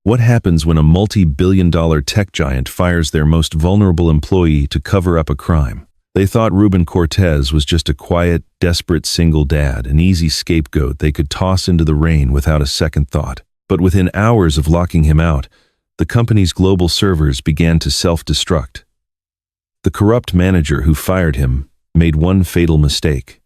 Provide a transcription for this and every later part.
What happens when a multi-billion-dollar tech giant fires their most vulnerable employee to cover up a crime? They thought Ruben Cortez was just a quiet, desperate single dad, an easy scapegoat they could toss into the rain without a second thought. But within hours of locking him out, the company's global servers began to self-destruct. The corrupt manager who fired him made one fatal mistake.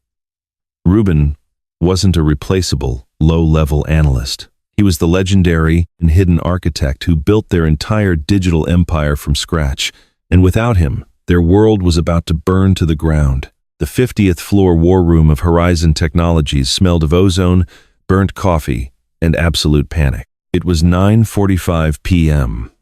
Ruben wasn't a replaceable, low-level analyst. He was the legendary and hidden architect who built their entire digital empire from scratch, and without him, their world was about to burn to the ground. The 50th floor war room of Horizon Technologies smelled of ozone, burnt coffee, and absolute panic. It was 9:45 p.m.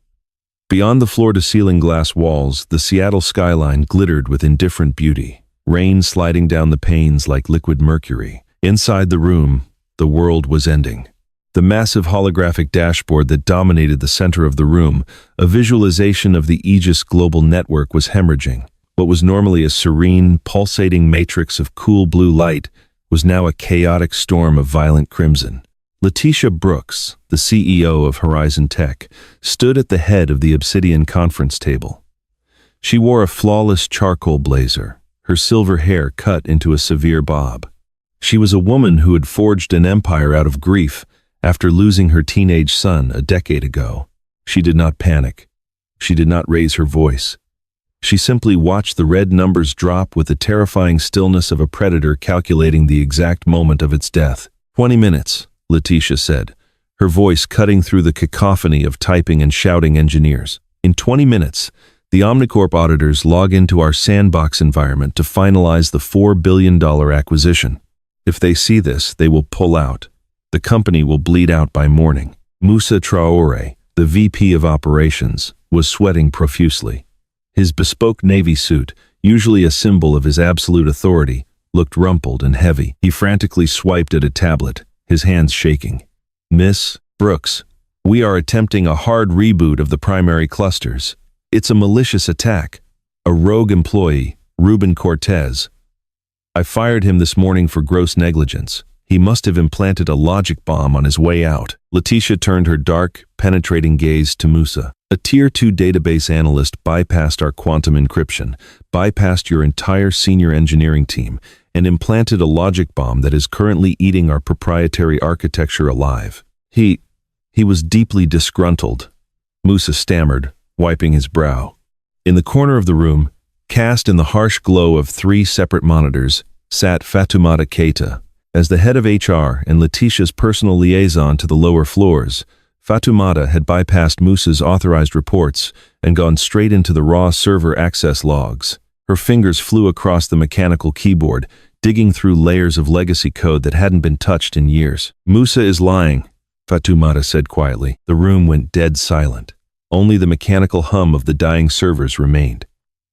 Beyond the floor-to-ceiling glass walls, the Seattle skyline glittered with indifferent beauty, rain sliding down the panes like liquid mercury. Inside the room, the world was ending. The massive holographic dashboard that dominated the center of the room, a visualization of the Aegis global network, was hemorrhaging. What was normally a serene, pulsating matrix of cool blue light was now a chaotic storm of violent crimson. Letitia Brooks, the CEO of Horizon Tech, stood at the head of the Obsidian conference table. She wore a flawless charcoal blazer, her silver hair cut into a severe bob. She was a woman who had forged an empire out of grief after losing her teenage son a decade ago. She did not panic. She did not raise her voice. She simply watched the red numbers drop with the terrifying stillness of a predator calculating the exact moment of its death. 20 minutes, Letitia said, her voice cutting through the cacophony of typing and shouting engineers. In 20 minutes, the Omnicorp auditors log into our sandbox environment to finalize the $4 billion acquisition. If they see this, they will pull out. The company will bleed out by morning. Moussa Traoré, the VP of Operations, was sweating profusely. His bespoke navy suit, usually a symbol of his absolute authority, looked rumpled and heavy. He frantically swiped at a tablet, his hands shaking. "Miss Brooks, we are attempting a hard reboot of the primary clusters. It's a malicious attack. A rogue employee, Ruben Cortez. I fired him this morning for gross negligence. He must have implanted a logic bomb on his way out." Letitia turned her dark, penetrating gaze to Moussa. "A Tier 2 database analyst bypassed our quantum encryption, bypassed your entire senior engineering team, and implanted a logic bomb that is currently eating our proprietary architecture alive. He was deeply disgruntled," Moussa stammered, wiping his brow. In the corner of the room, cast in the harsh glow of 3 separate monitors, sat Fatoumata Keita. As the head of HR and Letitia's personal liaison to the lower floors, Fatoumata had bypassed Moussa's authorized reports and gone straight into the raw server access logs. Her fingers flew across the mechanical keyboard, digging through layers of legacy code that hadn't been touched in years. "Moussa is lying," Fatoumata said quietly. The room went dead silent. Only the mechanical hum of the dying servers remained.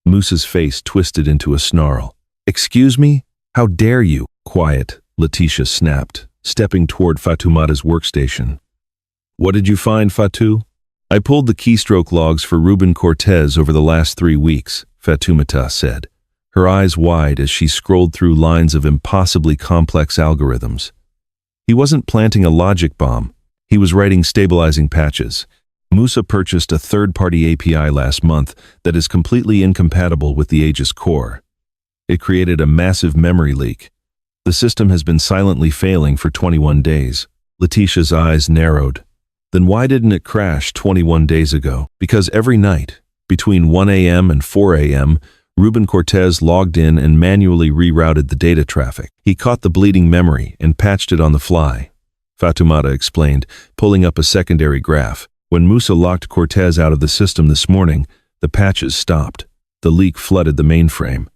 Moussa's face twisted into a snarl. "Excuse me? How dare you?" "Quiet," Letitia snapped, stepping toward Fatoumata's workstation. "What did you find, Fatou?" "I pulled the keystroke logs for Ruben Cortez over the last 3 weeks, Fatoumata said, her eyes wide as she scrolled through lines of impossibly complex algorithms. He wasn't planting a logic bomb. He was writing stabilizing patches. Moussa purchased a third-party API last month that is completely incompatible with the Aegis core. It created a massive memory leak. The system has been silently failing for 21 days. Letitia's eyes narrowed. Then why didn't it crash 21 days ago? Because every night, between 1 a.m. and 4 a.m., Ruben Cortez logged in and manually rerouted the data traffic. He caught the bleeding memory and patched it on the fly, Fatoumata explained, pulling up a secondary graph. When Moussa locked Cortez out of the system this morning, the patches stopped. The leak flooded the mainframe.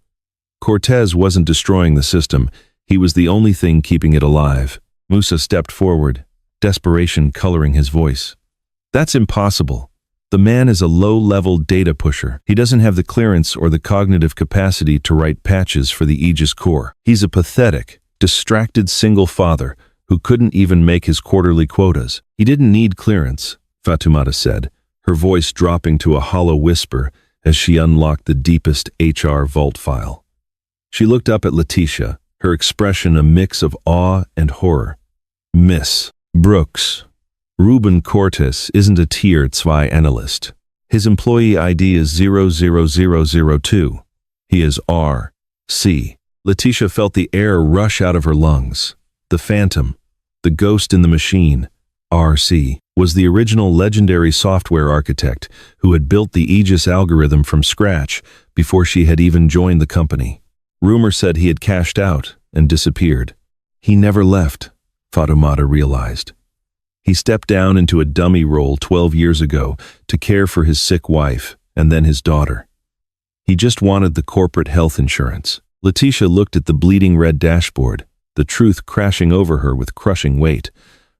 Cortez wasn't destroying the system. He was the only thing keeping it alive. Moussa stepped forward, desperation coloring his voice. "That's impossible. The man is a low-level data pusher. He doesn't have the clearance or the cognitive capacity to write patches for the Aegis core. He's a pathetic, distracted single father who couldn't even make his quarterly quotas. He didn't need clearance," Fatoumata said, her voice dropping to a hollow whisper as she unlocked the deepest HR vault file. She looked up at Letitia, her expression a mix of awe and horror. "Miss Brooks, Ruben Cortes isn't a Tier 2 analyst. His employee ID is 00002. He is R.C. Letitia felt the air rush out of her lungs. The phantom, the ghost in the machine, R.C., was the original legendary software architect who had built the Aegis algorithm from scratch before she had even joined the company. Rumor said he had cashed out and disappeared. He never left, Fatoumata realized. He stepped down into a dummy role 12 years ago to care for his sick wife and then his daughter. He just wanted the corporate health insurance. Letitia looked at the bleeding red dashboard, the truth crashing over her with crushing weight.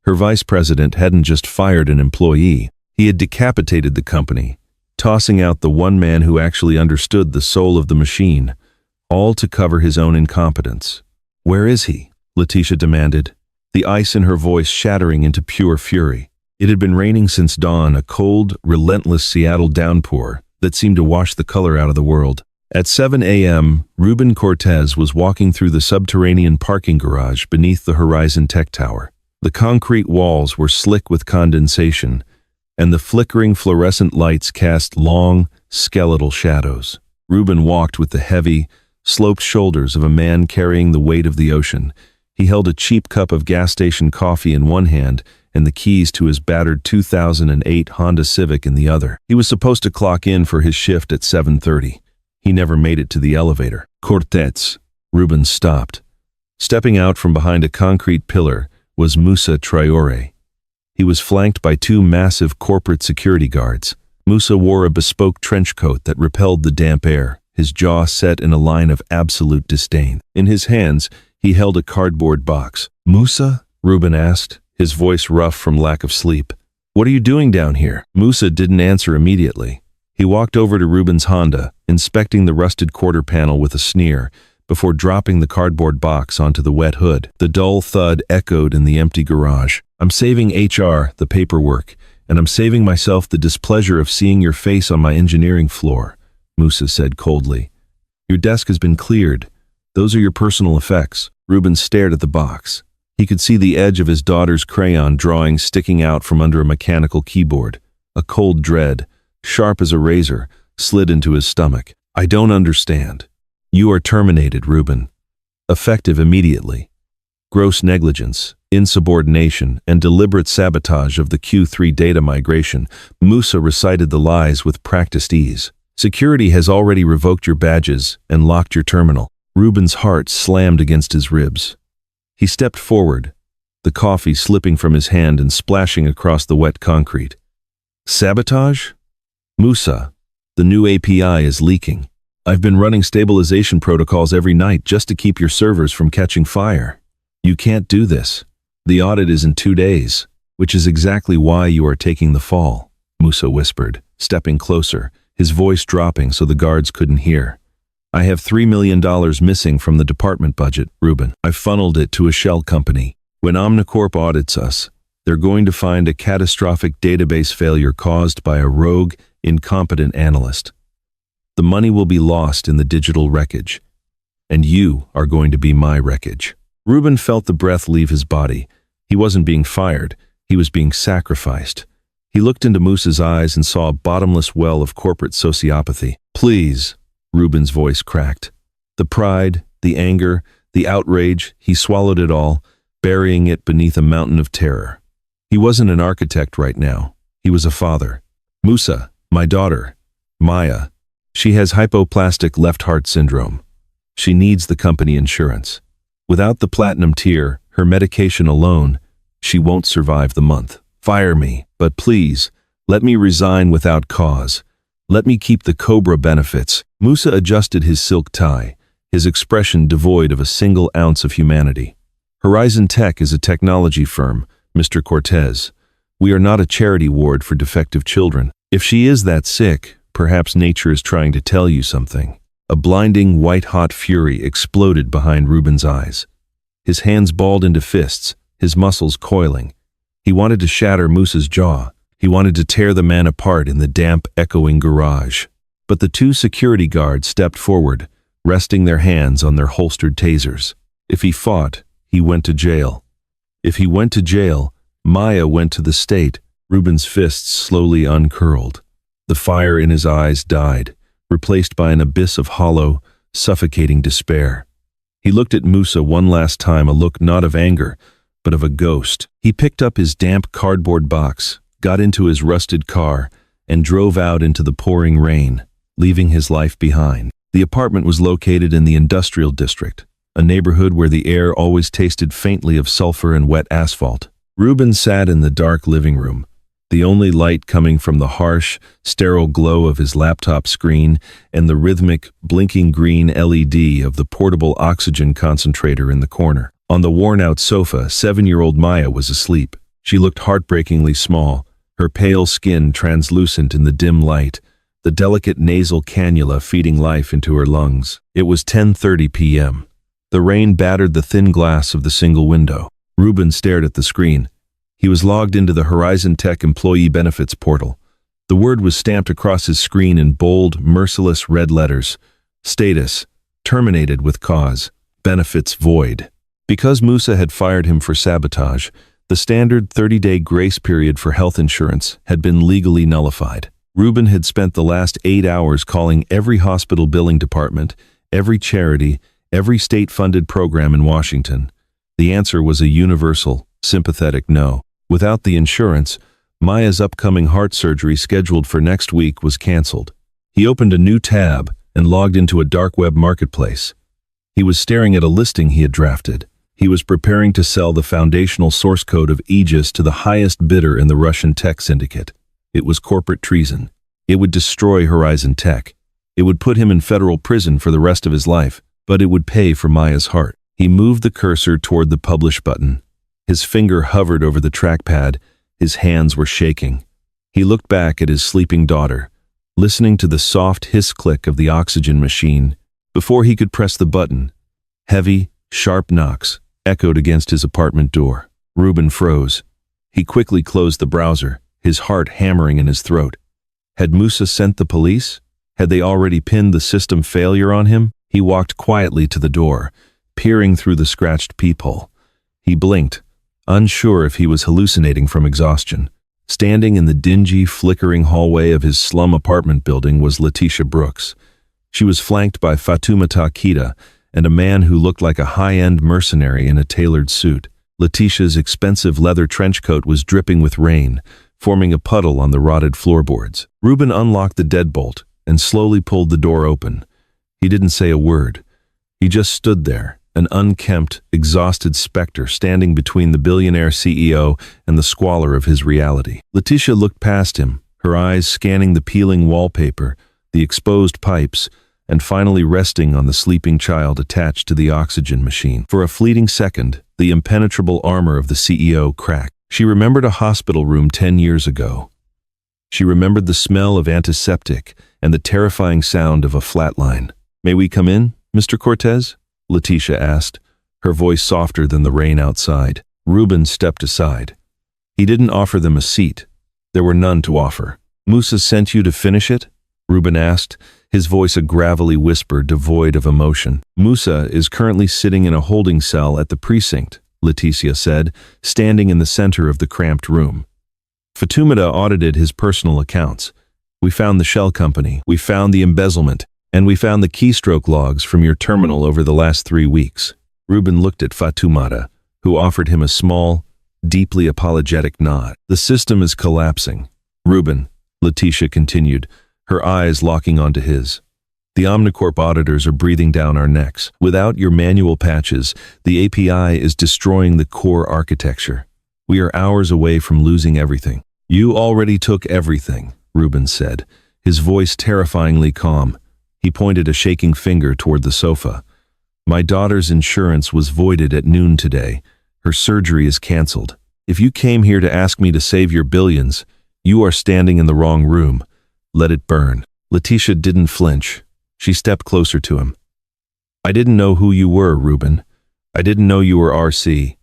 Her vice president hadn't just fired an employee, he had decapitated the company, tossing out the one man who actually understood the soul of the machine, all to cover his own incompetence. "Where is he?" Letitia demanded, the ice in her voice shattering into pure fury. It had been raining since dawn, a cold, relentless Seattle downpour that seemed to wash the color out of the world. At 7 a.m., Ruben Cortes was walking through the subterranean parking garage beneath the Horizon Tech Tower. The concrete walls were slick with condensation, and the flickering fluorescent lights cast long, skeletal shadows. Ruben walked with the heavy, sloped shoulders of a man carrying the weight of the ocean. He held a cheap cup of gas station coffee in one hand and the keys to his battered 2008 Honda Civic in the other. He was supposed to clock in for his shift at 7:30. He never made it to the elevator. "Cortes." Ruben stopped. Stepping out from behind a concrete pillar was Musa Traore. He was flanked by two massive corporate security guards. Musa wore a bespoke trench coat that repelled the damp air, his jaw set in a line of absolute disdain. In his hands, he held a cardboard box. "Musa?" Ruben asked, his voice rough from lack of sleep. "What are you doing down here?" Musa didn't answer immediately. He walked over to Ruben's Honda, inspecting the rusted quarter panel with a sneer, before dropping the cardboard box onto the wet hood. The dull thud echoed in the empty garage. "I'm saving HR, the paperwork, and I'm saving myself the displeasure of seeing your face on my engineering floor," Musa said coldly. "Your desk has been cleared. Those are your personal effects." Ruben stared at the box. He could see the edge of his daughter's crayon drawing sticking out from under a mechanical keyboard. A cold dread, sharp as a razor, slid into his stomach. "I don't understand." "You are terminated, Ruben. Effective immediately. Gross negligence, insubordination, and deliberate sabotage of the Q3 data migration." Musa recited the lies with practiced ease. "Security has already revoked your badges and locked your terminal." Ruben's heart slammed against his ribs. He stepped forward, the coffee slipping from his hand and splashing across the wet concrete. "Sabotage? Musa, the new API is leaking. I've been running stabilization protocols every night just to keep your servers from catching fire. You can't do this. The audit is in 2 days, which is exactly why you are taking the fall," Musa whispered, stepping closer, his voice dropping so the guards couldn't hear. "I have $3 million missing from the department budget, Ruben. I've funneled it to a shell company. When Omnicorp audits us, they're going to find a catastrophic database failure caused by a rogue, incompetent analyst. The money will be lost in the digital wreckage, and you are going to be my wreckage." Ruben felt the breath leave his body. He wasn't being fired, he was being sacrificed. He looked into Musa's eyes and saw a bottomless well of corporate sociopathy. "Please," Ruben's voice cracked. The pride, the anger, the outrage, he swallowed it all, burying it beneath a mountain of terror. He wasn't an architect right now. He was a father. "Musa, my daughter, Maya, she has hypoplastic left heart syndrome. She needs the company insurance. Without the platinum tier, her medication alone, she won't survive the month. Fire me, but please, let me resign without cause. Let me keep the Cobra benefits." Musa adjusted his silk tie, his expression devoid of a single ounce of humanity. "Horizon Tech is a technology firm, Mr. Cortes. We are not a charity ward for defective children. If she is that sick, perhaps nature is trying to tell you something." A blinding, white-hot fury exploded behind Ruben's eyes. His hands balled into fists, his muscles coiling. He wanted to shatter Musa's jaw. He wanted to tear the man apart in the damp, echoing garage. But the two security guards stepped forward, resting their hands on their holstered tasers. If he fought, he went to jail. If he went to jail, Maya went to the state. Ruben's fists slowly uncurled. The fire in his eyes died, replaced by an abyss of hollow, suffocating despair. He looked at Musa one last time, a look not of anger, but of a ghost. He picked up his damp cardboard box, got into his rusted car, and drove out into the pouring rain, leaving his life behind. The apartment was located in the industrial district, a neighborhood where the air always tasted faintly of sulfur and wet asphalt. Ruben sat in the dark living room, the only light coming from the harsh, sterile glow of his laptop screen and the rhythmic, blinking green LED of the portable oxygen concentrator in the corner. On the worn-out sofa, 7-year-old Maya was asleep. She looked heartbreakingly small, her pale skin translucent in the dim light, the delicate nasal cannula feeding life into her lungs. It was 10:30 p.m. The rain battered the thin glass of the single window. Ruben stared at the screen. He was logged into the Horizon Tech Employee Benefits portal. The word was stamped across his screen in bold, merciless red letters. Status: terminated with cause. Benefits void. Because Musa had fired him for sabotage, the standard 30-day grace period for health insurance had been legally nullified. Ruben had spent the last 8 hours calling every hospital billing department, every charity, every state-funded program in Washington. The answer was a universal, sympathetic no. Without the insurance, Maya's upcoming heart surgery scheduled for next week was canceled. He opened a new tab and logged into a dark web marketplace. He was staring at a listing he had drafted. He was preparing to sell the foundational source code of Aegis to the highest bidder in the Russian tech syndicate. It was corporate treason. It would destroy Horizon Tech. It would put him in federal prison for the rest of his life, but it would pay for Maya's heart. He moved the cursor toward the publish button. His finger hovered over the trackpad. His hands were shaking. He looked back at his sleeping daughter, listening to the soft hiss-click of the oxygen machine. Before he could press the button, heavy, sharp knocks echoed against his apartment door. Ruben froze. He quickly closed the browser, his heart hammering in his throat. Had Musa sent the police? Had they already pinned the system failure on him? He walked quietly to the door, peering through the scratched peephole. He blinked, unsure if he was hallucinating from exhaustion. Standing in the dingy, flickering hallway of his slum apartment building was Letitia Brooks. She was flanked by Fatoumata Kita and a man who looked like a high-end mercenary in a tailored suit. Letitia's expensive leather trench coat was dripping with rain, forming a puddle on the rotted floorboards. Ruben unlocked the deadbolt and slowly pulled the door open. He didn't say a word. He just stood there, an unkempt, exhausted specter standing between the billionaire CEO and the squalor of his reality. Letitia looked past him, her eyes scanning the peeling wallpaper, the exposed pipes, and finally resting on the sleeping child attached to the oxygen machine. For a fleeting second, the impenetrable armor of the CEO cracked. She remembered a hospital room 10 years ago. She remembered the smell of antiseptic and the terrifying sound of a flatline. "May we come in, Mr. Cortez?" Letitia asked, her voice softer than the rain outside. Ruben stepped aside. He didn't offer them a seat. There were none to offer. "Musa sent you to finish it?" Ruben asked, his voice a gravelly whisper devoid of emotion. "Musa is currently sitting in a holding cell at the precinct," Letitia said, standing in the center of the cramped room. Fatoumata audited his personal accounts. "We found the shell company, we found the embezzlement, and we found the keystroke logs from your terminal over the last 3 weeks." Ruben looked at Fatoumata, who offered him a small, deeply apologetic nod. "The system is collapsing, Ruben," Letitia continued, her eyes locking onto his. "The Omnicorp auditors are breathing down our necks. Without your manual patches, the API is destroying the core architecture. We are hours away from losing everything." "You already took everything," Ruben said, his voice terrifyingly calm. He pointed a shaking finger toward the sofa. "My daughter's insurance was voided at noon today. Her surgery is canceled. If you came here to ask me to save your billions, you are standing in the wrong room. Let it burn." Letitia didn't flinch. She stepped closer to him. "I didn't know who you were, Ruben. I didn't know you were RC.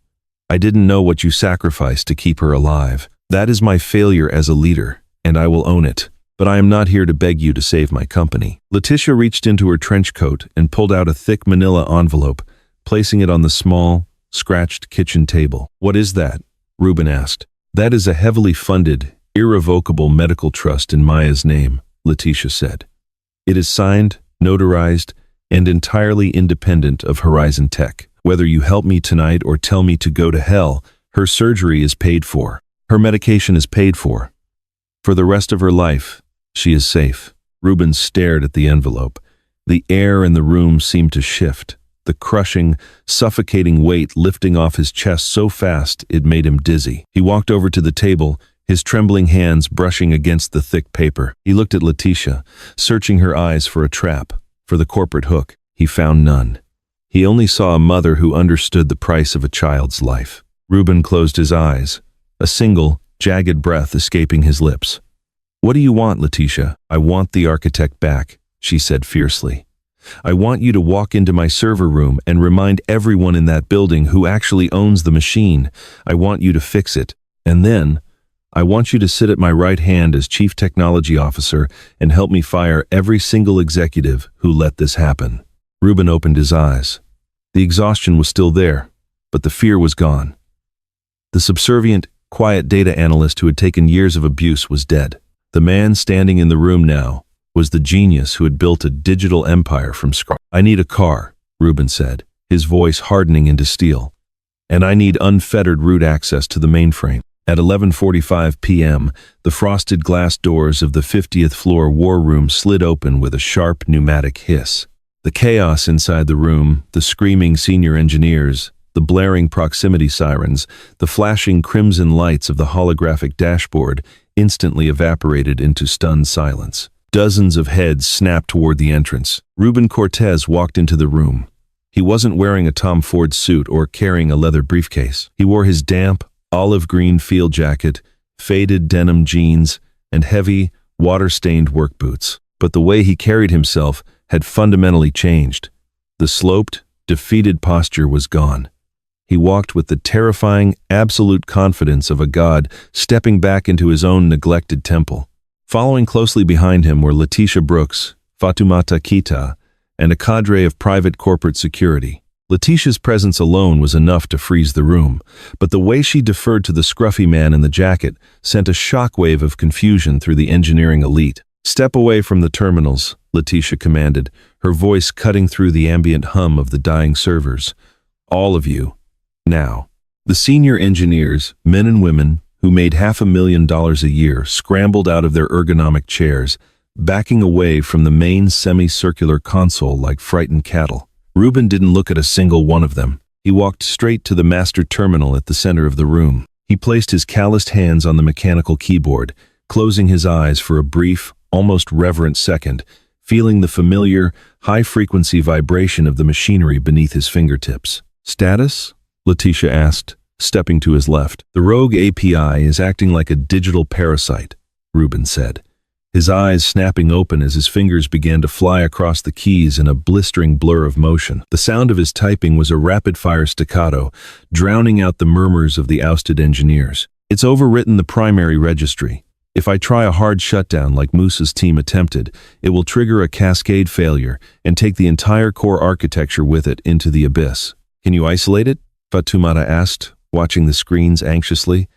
I didn't know what you sacrificed to keep her alive. That is my failure as a leader, and I will own it. But I am not here to beg you to save my company." Letitia reached into her trench coat and pulled out a thick manila envelope, placing it on the small, scratched kitchen table. "What is that?" Ruben asked. That is a heavily funded, irrevocable medical trust in Maya's name, Letitia said. It is signed, notarized, and entirely independent of Horizon Tech. Whether you help me tonight or tell me to go to hell, her surgery is paid for. Her medication is paid for. For the rest of her life, she is safe. Ruben stared at the envelope. The air in the room seemed to shift, the crushing, suffocating weight lifting off his chest so fast it made him dizzy. He walked over to the table, his trembling hands brushing against the thick paper. He looked at Letitia, searching her eyes for a trap, for the corporate hook. He found none. He only saw a mother who understood the price of a child's life. Ruben closed his eyes, a single, jagged breath escaping his lips. What do you want, Letitia? I want the architect back, she said fiercely. I want you to walk into my server room and remind everyone in that building who actually owns the machine. I want you to fix it. And then, I want you to sit at my right hand as Chief Technology Officer and help me fire every single executive who let this happen. Ruben opened his eyes. The exhaustion was still there, but the fear was gone. The subservient, quiet data analyst who had taken years of abuse was dead. The man standing in the room now was the genius who had built a digital empire from scratch. I need a car, Ruben said, his voice hardening into steel. And I need unfettered root access to the mainframe. At 11:45 p.m., the frosted glass doors of the 50th floor war room slid open with a sharp pneumatic hiss. The chaos inside the room, the screaming senior engineers, the blaring proximity sirens, the flashing crimson lights of the holographic dashboard instantly evaporated into stunned silence. Dozens of heads snapped toward the entrance. Ruben Cortez walked into the room. He wasn't wearing a Tom Ford suit or carrying a leather briefcase. He wore his damp, olive green field jacket, faded denim jeans, and heavy, water-stained work boots. But the way he carried himself had fundamentally changed. The sloped, defeated posture was gone. He walked with the terrifying, absolute confidence of a god stepping back into his own neglected temple. Following closely behind him were Letitia Brooks, Fatoumata Keita, and a cadre of private corporate security. Letitia's presence alone was enough to freeze the room, but the way she deferred to the scruffy man in the jacket sent a shockwave of confusion through the engineering elite. Step away from the terminals, Letitia commanded, her voice cutting through the ambient hum of the dying servers. All of you. Now. The senior engineers, men and women, who made $500,000 a year, scrambled out of their ergonomic chairs, backing away from the main semicircular console like frightened cattle. Ruben didn't look at a single one of them. He walked straight to the master terminal at the center of the room. He placed his calloused hands on the mechanical keyboard, closing his eyes for a brief, almost reverent second, feeling the familiar, high-frequency vibration of the machinery beneath his fingertips. Status? Letitia asked, stepping to his left. The rogue API is acting like a digital parasite, Ruben said, his eyes snapping open as his fingers began to fly across the keys in a blistering blur of motion. The sound of his typing was a rapid-fire staccato, drowning out the murmurs of the ousted engineers. It's overwritten the primary registry. If I try a hard shutdown like Moose's team attempted, it will trigger a cascade failure and take the entire core architecture with it into the abyss. Can you isolate it? Fatoumata asked, watching the screens anxiously.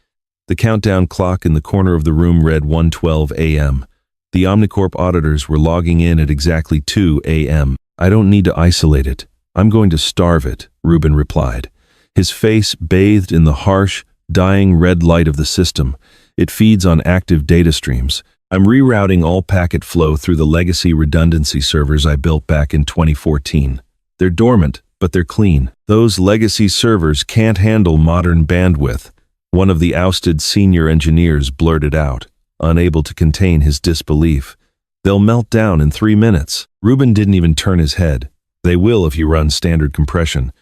The countdown clock in the corner of the room read 1:12 a.m. The Omnicorp auditors were logging in at exactly 2 a.m. I don't need to isolate it. I'm going to starve it, Ruben replied, his face bathed in the harsh, dying red light of the system. It feeds on active data streams. I'm rerouting all packet flow through the legacy redundancy servers I built back in 2014. They're dormant, but they're clean. Those legacy servers can't handle modern bandwidth, one of the ousted senior engineers blurted out, unable to contain his disbelief. They'll melt down in 3 minutes. Ruben didn't even turn his head. They will if you run standard compression.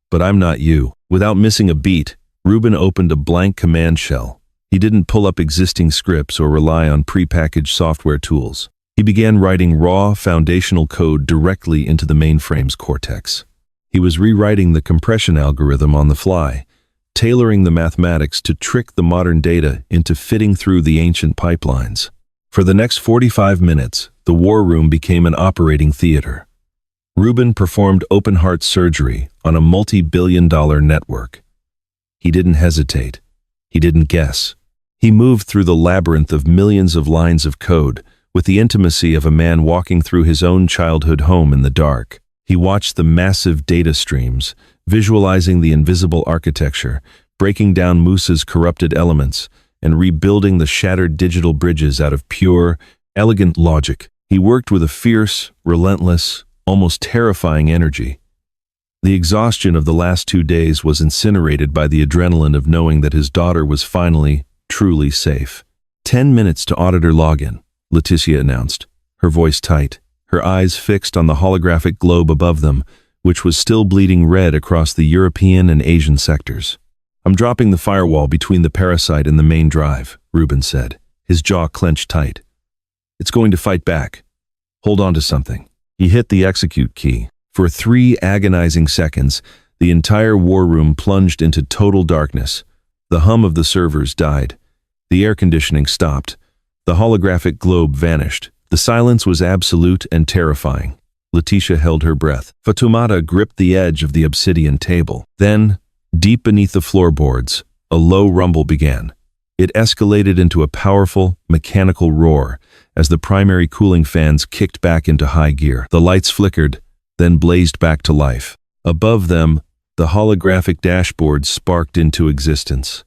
But I'm not you. Without missing a beat, Ruben opened a blank command shell. He didn't pull up existing scripts or rely on prepackaged software tools. He began writing raw, foundational code directly into the mainframe's cortex. He was rewriting the compression algorithm on the fly, tailoring the mathematics to trick the modern data into fitting through the ancient pipelines. For the next 45 minutes, the war room became an operating theater. Ruben performed open-heart surgery on a multi-billion-dollar network. He didn't hesitate. He didn't guess. He moved through the labyrinth of millions of lines of code, with the intimacy of a man walking through his own childhood home in the dark. He watched the massive data streams, visualizing the invisible architecture, breaking down Musa's corrupted elements, and rebuilding the shattered digital bridges out of pure, elegant logic. He worked with a fierce, relentless, almost terrifying energy. The exhaustion of the last 2 days was incinerated by the adrenaline of knowing that his daughter was finally, truly safe. 10 minutes to auditor login, Letitia announced, her voice tight, her eyes fixed on the holographic globe above them, which was still bleeding red across the European and Asian sectors. I'm dropping the firewall between the parasite and the main drive, Ruben said, his jaw clenched tight. It's going to fight back. Hold on to something. He hit the execute key. For 3 agonizing seconds, the entire war room plunged into total darkness. The hum of the servers died. The air conditioning stopped. The holographic globe vanished. The silence was absolute and terrifying. Letitia held her breath. Fatoumata gripped the edge of the obsidian table. Then, deep beneath the floorboards, a low rumble began. It escalated into a powerful, mechanical roar as the primary cooling fans kicked back into high gear. The lights flickered, then blazed back to life. Above them, the holographic dashboard sparked into existence.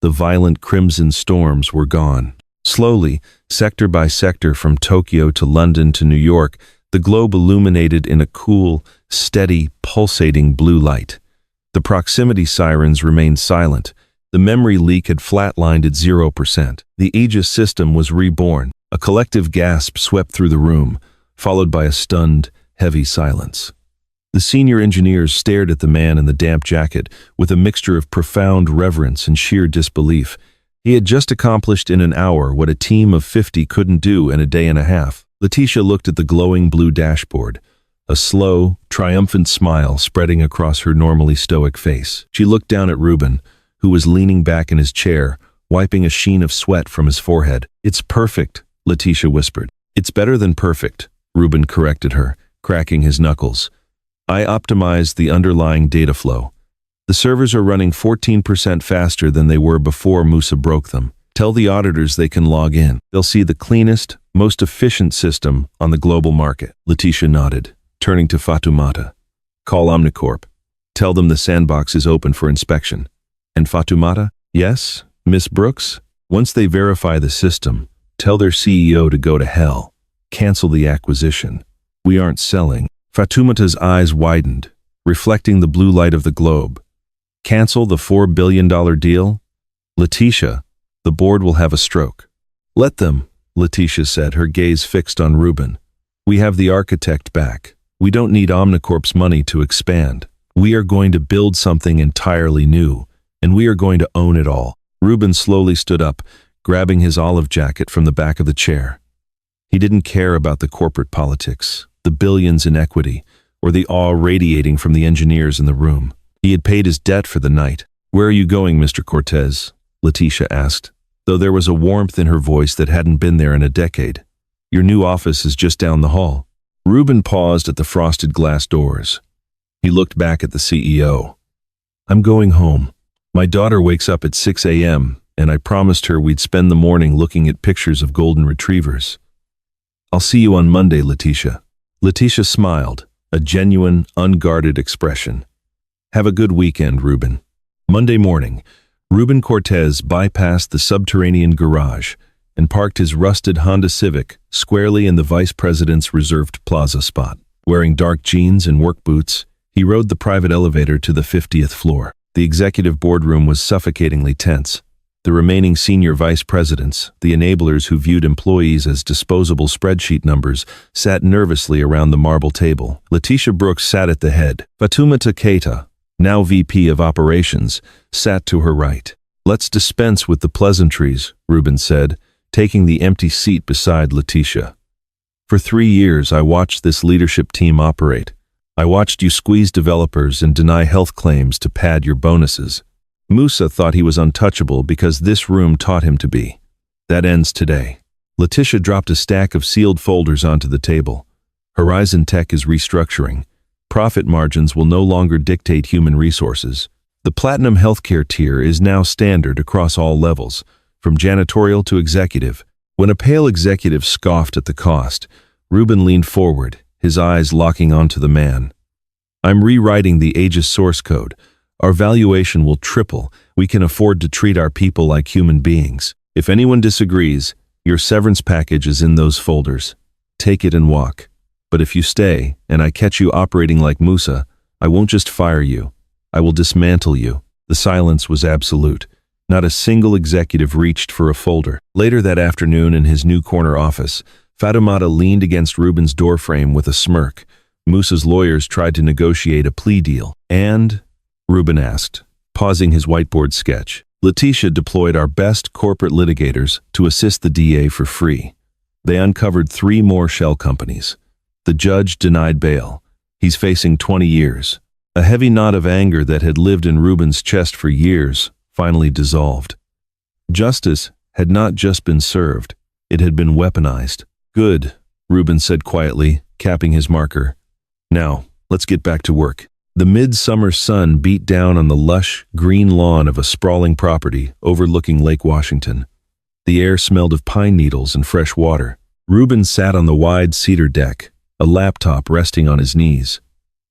The violent crimson storms were gone. Slowly, sector by sector from Tokyo to London to New York, the globe illuminated in a cool, steady, pulsating blue light. The proximity sirens remained silent. The memory leak had flatlined at 0%. The Aegis system was reborn. A collective gasp swept through the room, followed by a stunned, heavy silence. The senior engineers stared at the man in the damp jacket with a mixture of profound reverence and sheer disbelief. He had just accomplished in an hour what a team of 50 couldn't do in a day and a half. Letitia looked at the glowing blue dashboard, a slow, triumphant smile spreading across her normally stoic face. She looked down at Ruben, who was leaning back in his chair, wiping a sheen of sweat from his forehead. "It's perfect," Letitia whispered. "It's better than perfect," Ruben corrected her, cracking his knuckles. "I optimized the underlying data flow. The servers are running 14% faster than they were before Musa broke them. Tell the auditors they can log in. They'll see the cleanest, most efficient system on the global market." Letitia nodded, turning to Fatoumata. "Call Omnicorp. Tell them the sandbox is open for inspection." "And Fatoumata?" "Yes, Miss Brooks? Once they verify the system, tell their CEO to go to hell. Cancel the acquisition. We aren't selling." Fatoumata's eyes widened, reflecting the blue light of the globe. "Cancel the $4 billion deal? Letitia, the board will have a stroke." "Let them," Letitia said, her gaze fixed on Ruben. "We have the architect back. We don't need Omnicorp's money to expand. We are going to build something entirely new, and we are going to own it all." Ruben slowly stood up, grabbing his olive jacket from the back of the chair. He didn't care about the corporate politics, the billions in equity, or the awe radiating from the engineers in the room. He had paid his debt for the night. "Where are you going, Mr. Cortez?" Letitia asked, though there was a warmth in her voice that hadn't been there in a decade. "Your new office is just down the hall." Ruben paused at the frosted glass doors. He looked back at the CEO. "I'm going home. My daughter wakes up at 6 a.m., and I promised her we'd spend the morning looking at pictures of golden retrievers. I'll see you on Monday, Letitia." Letitia smiled, a genuine, unguarded expression. "Have a good weekend, Ruben." Monday morning, Ruben Cortez bypassed the subterranean garage and parked his rusted Honda Civic squarely in the vice president's reserved plaza spot. Wearing dark jeans and work boots, he rode the private elevator to the 50th floor. The executive boardroom was suffocatingly tense. The remaining senior vice presidents, the enablers who viewed employees as disposable spreadsheet numbers, sat nervously around the marble table. Letitia Brooks sat at the head. Fatoumata Keita, now VP of Operations, sat to her right. "Let's dispense with the pleasantries," Ruben said, taking the empty seat beside Letitia. "For 3 years I watched this leadership team operate. I watched you squeeze developers and deny health claims to pad your bonuses. Musa thought he was untouchable because this room taught him to be. That ends today." Letitia dropped a stack of sealed folders onto the table. "Horizon Tech is restructuring. Profit margins will no longer dictate human resources. The Platinum Healthcare tier is now standard across all levels, from janitorial to executive. When a pale executive scoffed at the cost, Ruben leaned forward, his eyes locking onto the man. "I'm rewriting the Aegis source code. Our valuation will triple. We can afford to treat our people like human beings. If anyone disagrees, your severance package is in those folders. Take it and walk. But if you stay, and I catch you operating like Musa, I won't just fire you. I will dismantle you." The silence was absolute. Not a single executive reached for a folder. Later that afternoon in his new corner office, Fatoumata leaned against Ruben's doorframe with a smirk. Musa's lawyers tried to negotiate a plea deal. "And?" Ruben asked, pausing his whiteboard sketch. "Letitia deployed our best corporate litigators to assist the DA for free. They uncovered 3 more shell companies. The judge denied bail. He's facing 20 years. A heavy knot of anger that had lived in Ruben's chest for years finally dissolved. Justice had not just been served, it had been weaponized. "Good," Ruben said quietly, capping his marker. "Now, let's get back to work." The midsummer sun beat down on the lush, green lawn of a sprawling property overlooking Lake Washington. The air smelled of pine needles and fresh water. Ruben sat on the wide cedar deck, a laptop resting on his knees.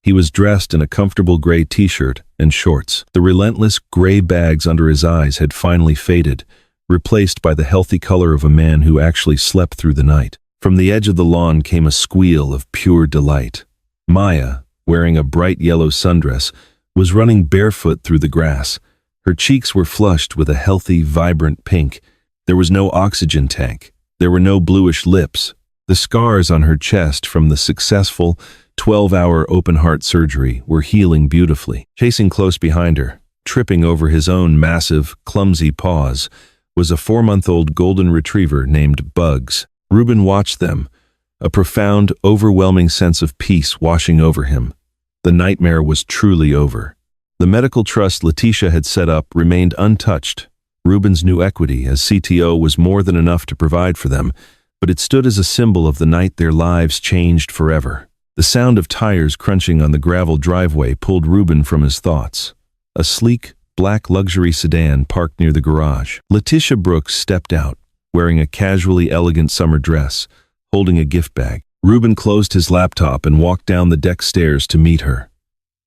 He was dressed in a comfortable gray t-shirt and shorts. The relentless gray bags under his eyes had finally faded, replaced by the healthy color of a man who actually slept through the night. From the edge of the lawn came a squeal of pure delight. Maya, wearing a bright yellow sundress, was running barefoot through the grass. Her cheeks were flushed with a healthy, vibrant pink. There was no oxygen tank. There were no bluish lips. The scars on her chest from the successful 12-hour open-heart surgery were healing beautifully. Chasing close behind her, tripping over his own massive, clumsy paws, was a 4-month-old golden retriever named Bugs. Ruben watched them, a profound, overwhelming sense of peace washing over him. The nightmare was truly over. The medical trust Letitia had set up remained untouched. Ruben's new equity as CTO was more than enough to provide for them, but it stood as a symbol of the night their lives changed forever. The sound of tires crunching on the gravel driveway pulled Ruben from his thoughts. A sleek, black luxury sedan parked near the garage. Letitia Brooks stepped out, wearing a casually elegant summer dress, holding a gift bag. Ruben closed his laptop and walked down the deck stairs to meet her.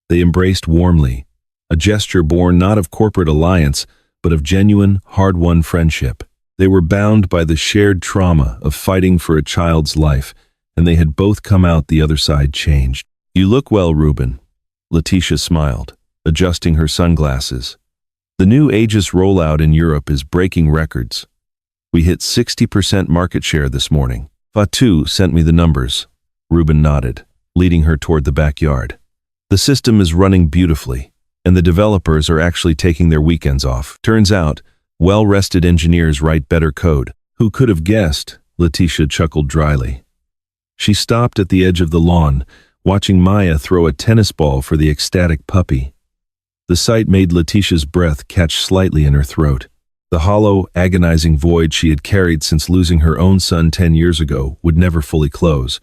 They embraced warmly, a gesture born not of corporate alliance, but of genuine, hard-won friendship. They were bound by the shared trauma of fighting for a child's life, and they had both come out the other side changed. "You look well, Ruben," Letitia smiled, adjusting her sunglasses. "The new Aegis rollout in Europe is breaking records. We hit 60% market share this morning. Fatou sent me the numbers." Ruben nodded, leading her toward the backyard. "The system is running beautifully, and the developers are actually taking their weekends off. Turns out, well-rested engineers write better code." "Who could have guessed?" Letitia chuckled dryly. She stopped at the edge of the lawn, watching Maya throw a tennis ball for the ecstatic puppy. The sight made Letitia's breath catch slightly in her throat. The hollow, agonizing void she had carried since losing her own son 10 years ago would never fully close.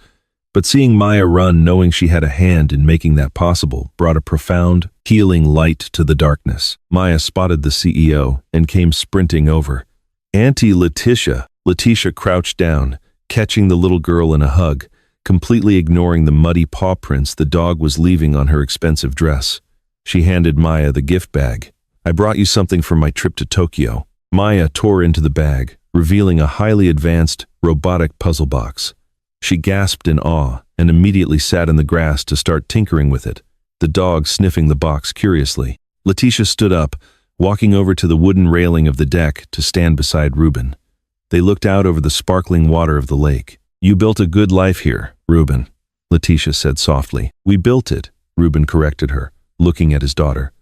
But seeing Maya run knowing she had a hand in making that possible brought a profound, healing light to the darkness. Maya spotted the CEO and came sprinting over. "Auntie Letitia." Letitia crouched down, catching the little girl in a hug, completely ignoring the muddy paw prints the dog was leaving on her expensive dress. She handed Maya the gift bag. "I brought you something for my trip to Tokyo." Maya tore into the bag, revealing a highly advanced, robotic puzzle box. She gasped in awe and immediately sat in the grass to start tinkering with it, the dog sniffing the box curiously. Letitia stood up, walking over to the wooden railing of the deck to stand beside Ruben. They looked out over the sparkling water of the lake. "You built a good life here, Ruben," Letitia said softly. "We built it," Ruben corrected her, looking at his daughter.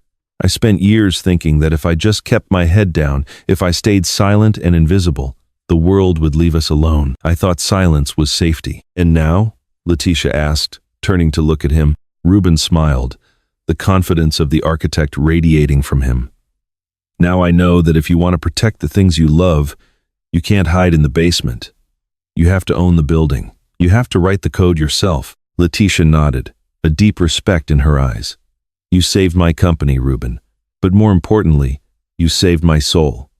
"I spent years thinking that if I just kept my head down, if I stayed silent and invisible, the world would leave us alone. I thought silence was safety." "And now?" Letitia asked, turning to look at him. Ruben smiled, the confidence of the architect radiating from him. "Now I know that if you want to protect the things you love, you can't hide in the basement. You have to own the building. You have to write the code yourself." Letitia nodded, a deep respect in her eyes. "You saved my company, Ruben. But more importantly, you saved my soul.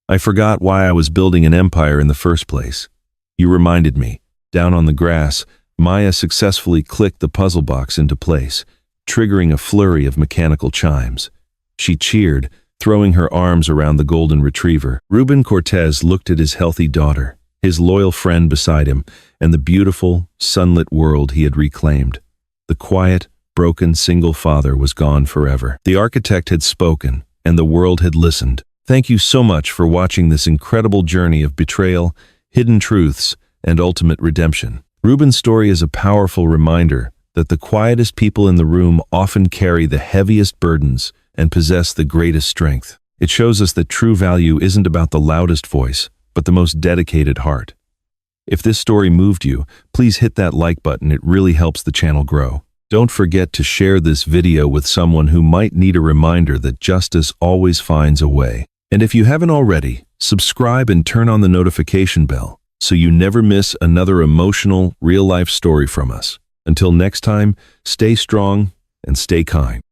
I forgot why I was building an empire in the first place. You reminded me. Down on the grass, Maya successfully clicked the puzzle box into place, triggering a flurry of mechanical chimes. She cheered, throwing her arms around the golden retriever. Ruben Cortez looked at his healthy daughter, his loyal friend beside him, and the beautiful, sunlit world he had reclaimed. The quiet, broken single father was gone forever. The architect had spoken, and the world had listened. Thank you so much for watching this incredible journey of betrayal, hidden truths, and ultimate redemption. Ruben's story is a powerful reminder that the quietest people in the room often carry the heaviest burdens and possess the greatest strength. It shows us that true value isn't about the loudest voice, but the most dedicated heart. If this story moved you, please hit that like button. It really helps the channel grow. Don't forget to share this video with someone who might need a reminder that justice always finds a way. And if you haven't already, subscribe and turn on the notification bell so you never miss another emotional, real-life story from us. Until next time, stay strong and stay kind.